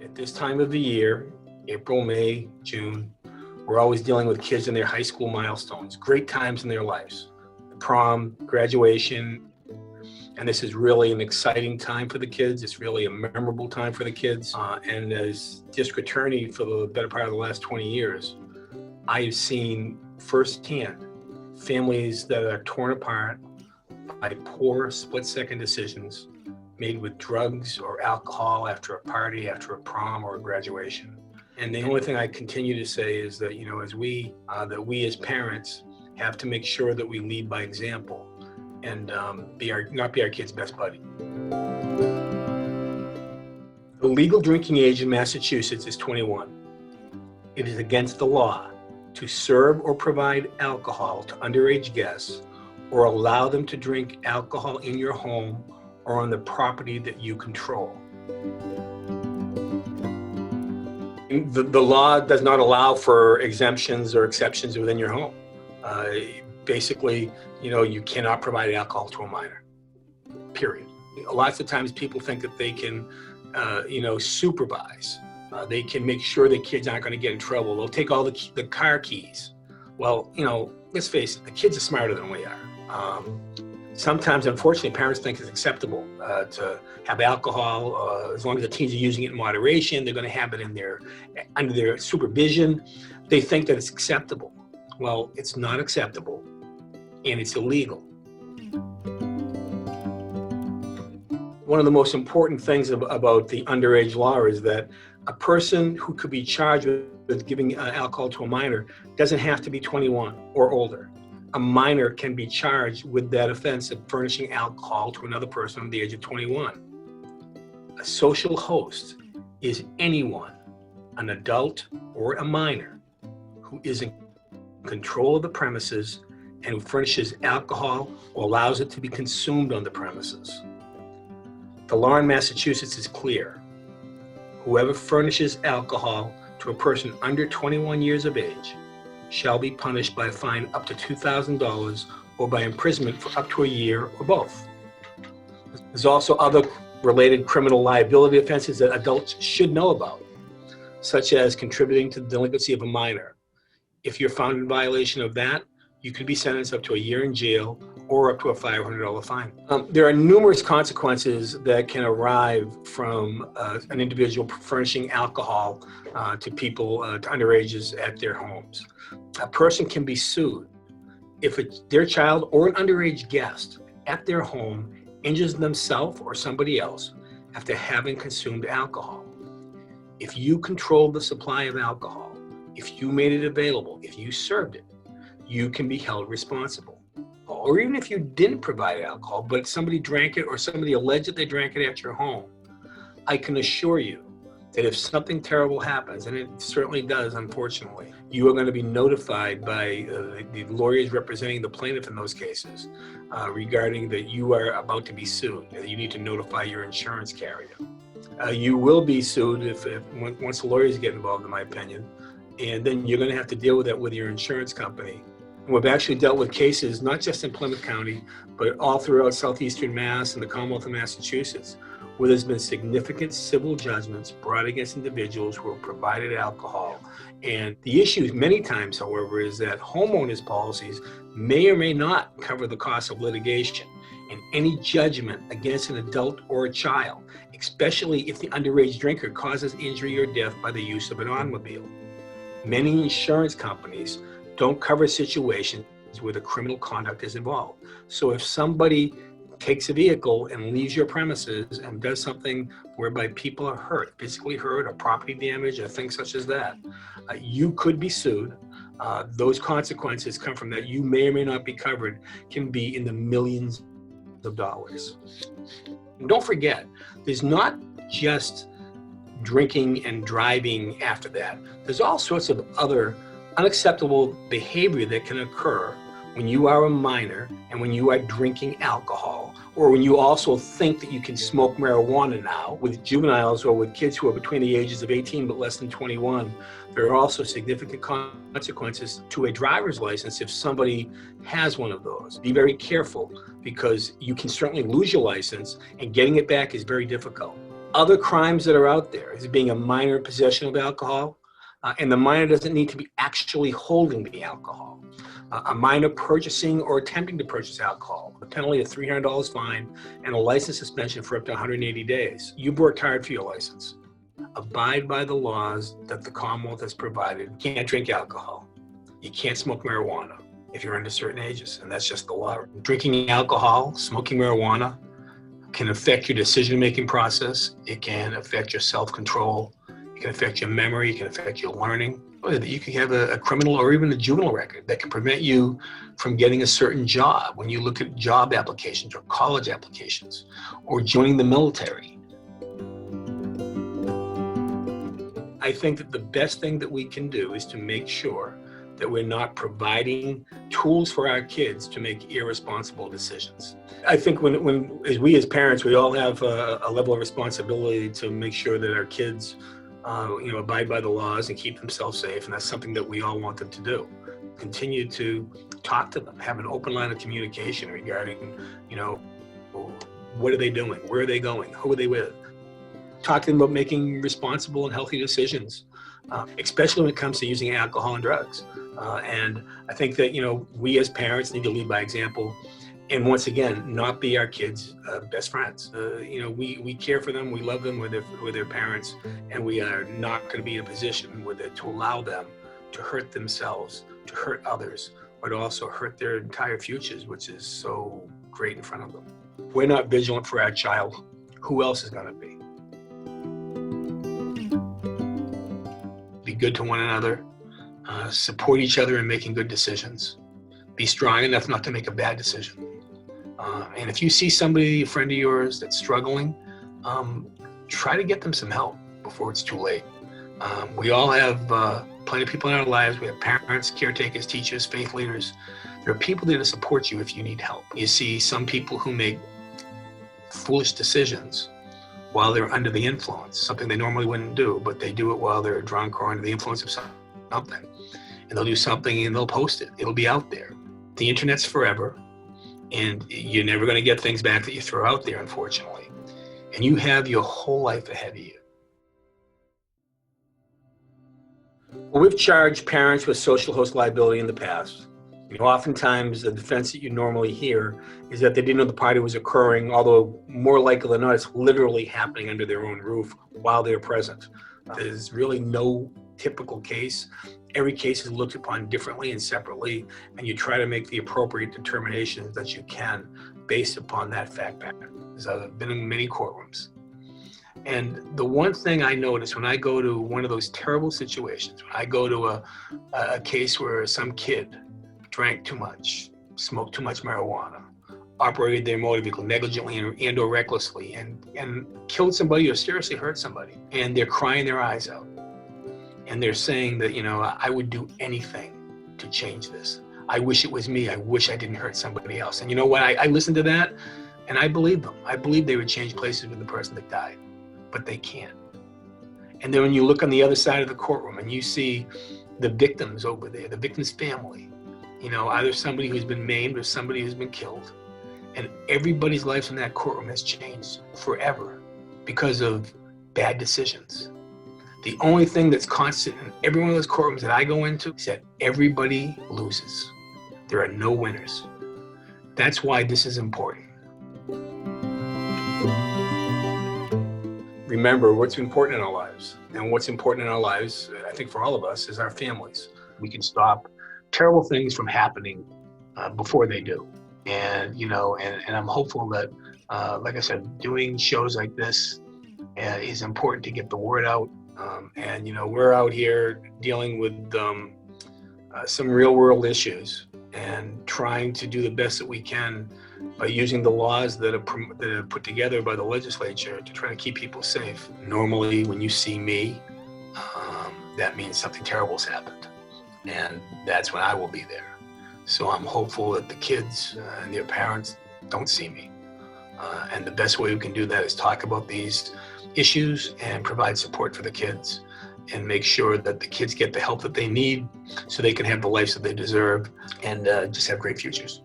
At this time of the year, April, May, June, we're always dealing with kids in their high school milestones, great times in their lives, prom, graduation, and this is really an exciting time for the kids. It's really a memorable time for the kids. And as district attorney for the better part of the last 20 years, I have seen firsthand families that are torn apart by poor split-second decisions made with drugs or alcohol after a party, after a prom or a graduation. And the only thing I continue to say is that, as we as parents have to make sure that we lead by example and not be our kid's best buddy. The legal drinking age in Massachusetts is 21. It is against the law to serve or provide alcohol to underage guests or allow them to drink alcohol in your home or on the property that you control. The law does not allow for exemptions or exceptions within your home. Basically, you cannot provide alcohol to a minor, period. Lots of times people think that they can, supervise. They can make sure the kids aren't going to get in trouble. They'll take all the car keys. Well, let's face it, the kids are smarter than we are. Sometimes, unfortunately, parents think it's acceptable to have alcohol as long as the teens are using it in moderation. They're going to have it under their supervision. They think that it's acceptable. Well, it's not acceptable, and it's illegal. One of the most important things about the underage law is that a person who could be charged with giving alcohol to a minor doesn't have to be 21 or older. A minor can be charged with that offense of furnishing alcohol to another person under the age of 21. A social host is anyone, an adult or a minor, who is in control of the premises and who furnishes alcohol or allows it to be consumed on the premises. The law in Massachusetts is clear. Whoever furnishes alcohol to a person under 21 years of age shall be punished by a fine up to $2,000 or by imprisonment for up to a year or both. There's also other related criminal liability offenses that adults should know about, such as contributing to the delinquency of a minor. If you're found in violation of that, you could be sentenced up to a year in jail or up to a $500 fine. There are numerous consequences that can arrive from an individual furnishing alcohol to people, to underages at their homes. A person can be sued if their child or an underage guest at their home injures themselves or somebody else after having consumed alcohol. If you controlled the supply of alcohol, if you made it available, if you served it, you can be held responsible. Or even if you didn't provide alcohol, but somebody drank it or somebody alleged that they drank it at your home, I can assure you that if something terrible happens, and it certainly does, unfortunately, you are going to be notified by the lawyers representing the plaintiff in those cases regarding that you are about to be sued. You need to notify your insurance carrier. You will be sued once the lawyers get involved, in my opinion, and then you're going to have to deal with that with your insurance company. And we've actually dealt with cases, not just in Plymouth County, but all throughout southeastern Mass and the Commonwealth of Massachusetts, where there's been significant civil judgments brought against individuals who have provided alcohol. And the issue many times, however, is that homeowners' policies may or may not cover the cost of litigation. And any judgment against an adult or a child, especially if the underage drinker causes injury or death by the use of an automobile. Many insurance companies don't cover situations where the criminal conduct is involved. So if somebody takes a vehicle and leaves your premises and does something whereby people are hurt, physically hurt or property damage or things such as that, you could be sued. Those consequences come from that. You may or may not be covered, can be in the millions of dollars. And don't forget, there's not just drinking and driving after that. There's all sorts of other unacceptable behavior that can occur when you are a minor and when you are drinking alcohol, or when you also think that you can smoke marijuana now. With juveniles or with kids who are between the ages of 18 but less than 21, there are also significant consequences to a driver's license if somebody has one of those. Be very careful, because you can certainly lose your license and getting it back is very difficult. Other crimes that are out there is being a minor in possession of alcohol, and the minor doesn't need to be actually holding the alcohol. A minor purchasing or attempting to purchase alcohol, the penalty of $300 fine and a license suspension for up to 180 days. You worked hard for your license. Abide by the laws that the Commonwealth has provided. You can't drink alcohol. You can't smoke marijuana if you're under certain ages, and that's just the law. Drinking alcohol, smoking marijuana can affect your decision-making process. It can affect your self-control. It can affect your memory. It can affect your learning. You can have a criminal or even a juvenile record that can prevent you from getting a certain job when you look at job applications or college applications or joining the military. I think that the best thing that we can do is to make sure that we're not providing tools for our kids to make irresponsible decisions. I think when as we as parents, we all have a level of responsibility to make sure that our kids abide by the laws and keep themselves safe, and that's something that we all want them to do. Continue to talk to them, have an open line of communication regarding, what are they doing, where are they going, who are they with. Talk to them about making responsible and healthy decisions, especially when it comes to using alcohol and drugs. And I think that, we as parents need to lead by example. And once again, not be our kids' best friends. We care for them, we love them, we're their parents, and we are not going to be in a position to allow them to hurt themselves, to hurt others, but also hurt their entire futures, which is so great in front of them. If we're not vigilant for our child, who else is going to be? Be good to one another, support each other in making good decisions, be strong enough not to make a bad decision. And if you see somebody, a friend of yours, that's struggling, try to get them some help before it's too late. We all have plenty of people in our lives. We have parents, caretakers, teachers, faith leaders. There are people there to support you if you need help. You see some people who make foolish decisions while they're under the influence, something they normally wouldn't do, but they do it while they're drunk or under the influence of something. And they'll do something and they'll post it. It'll be out there. The internet's forever. And you're never going to get things back that you throw out there, unfortunately. And you have your whole life ahead of you. Well, we've charged parents with social host liability in the past. Oftentimes the defense that you normally hear is that they didn't know the party was occurring, although more likely than not, it's literally happening under their own roof while they're present. There's really no typical case. Every case is looked upon differently and separately, and you try to make the appropriate determinations that you can based upon that fact pattern. As I've been in many courtrooms. And the one thing I notice when I go to one of those terrible situations, when I go to a case where some kid drank too much, smoked too much marijuana, operated their motor vehicle negligently and or recklessly, and killed somebody or seriously hurt somebody, and they're crying their eyes out. And they're saying that, I would do anything to change this. I wish it was me. I wish I didn't hurt somebody else. And you know what? I listened to that and I believe them. I believe they would change places with the person that died, but they can't. And then when you look on the other side of the courtroom and you see the victims over there, the victim's family, either somebody who's been maimed or somebody who's been killed. And everybody's life in that courtroom has changed forever because of bad decisions. The only thing that's constant in every one of those courtrooms that I go into is that everybody loses. There are no winners. That's why this is important. Remember what's important in our lives. And what's important in our lives, I think for all of us, is our families. We can stop terrible things from happening before they do. And I'm hopeful that, like I said, doing shows like this is important to get the word out. We're out here dealing with some real world issues and trying to do the best that we can by using the laws that are put together by the legislature to try to keep people safe. Normally, when you see me, that means something terrible's happened. And that's when I will be there. So I'm hopeful that the kids and their parents don't see me. And the best way we can do that is talk about these issues and provide support for the kids and make sure that the kids get the help that they need so they can have the lives that they deserve and just have great futures.